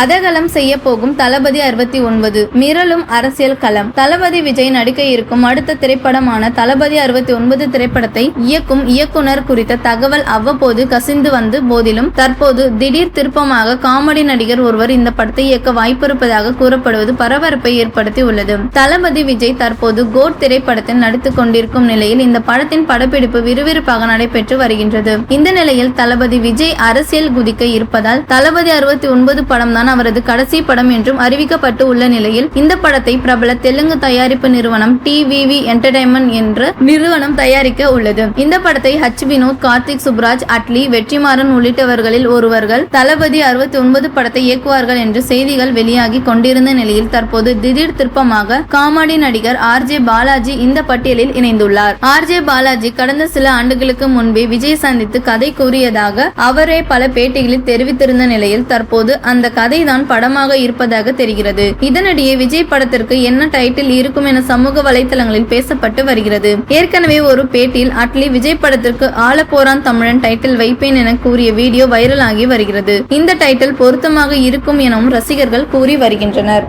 அதகலம் செய்ய போகும் தளபதி 69 மிரளும் அரசியல் களம். தளபதி விஜய் நடிக்க இருக்கும் அடுத்த திரைப்படமான தளபதி 69 திரைப்படத்தை இயக்கும் இயக்குனர் குறித்த தகவல் அவ்வப்போது கசிந்து வந்த போதிலும் தற்போது திடீர் திருப்பமாக காமெடி நடிகர் ஒருவர் இந்த படத்தை இயக்க வாய்ப்பிருப்பதாக கூறப்படுவது பரபரப்பை ஏற்படுத்தி உள்ளது. தளபதி விஜய் தற்போது கோட் திரைப்படத்தில் நடித்துக் கொண்டிருக்கும் நிலையில் இந்த படத்தின் படப்பிடிப்பு விறுவிறுப்பாக நடைபெற்று வருகின்றது. இந்த நிலையில் தளபதி விஜய் அரசியல் குதிக்க இருப்பதால் தளபதி 69 படம் அவரது கடைசி படம் என்றும் அறிவிக்கப்பட்டு உள்ள நிலையில் இந்த படத்தை பிரபல தெலுங்கு தயாரிப்பு நிறுவனம் டிவிவி என்டர்டைன்மெண்ட் என்ற நிறுவனம் தயாரிக்க உள்ளது. இந்த படத்தை ஹச் வினோத், கார்த்திக் சுப்ராஜ், அட்லி, வெற்றிமாறன் உள்ளிட்டவர்களில் ஒருவர்கள் தளபதி 69 படத்தை இயக்குவார்கள் என்று செய்திகள் வெளியாகி கொண்டிருந்த நிலையில் தற்போது திடீர் திருப்பமாக காமெடி நடிகர் RJ பாலாஜி இந்த பட்டியலில் இணைந்துள்ளார். RJ பாலாஜி கடந்த சில ஆண்டுகளுக்கு முன்பே விஜய் சந்தித்து கதை கூறியதாக அவரே பல பேட்டிகளில் தெரிவித்திருந்த நிலையில் தற்போது அந்த கதைதான் படமாக இருப்பதாக தெரிகிறது. இதனிடையே விஜய் படத்திற்கு என்ன டைட்டில் இருக்கும் என சமூக வலைதளங்களில் பேசப்பட்டு வருகிறது. ஏற்கனவே ஒரு பேட்டியில் அட்லி விஜய் படத்திற்கு ஆளப்போரான் தமிழன் டைட்டில் வைப்பேன் என கூறிய வீடியோ வைரல் ஆகி வருகிறது. இந்த டைட்டில் பொருத்தமாக இருக்கும் எனவும் ரசிகர்கள் கூறி வருகின்றனர்.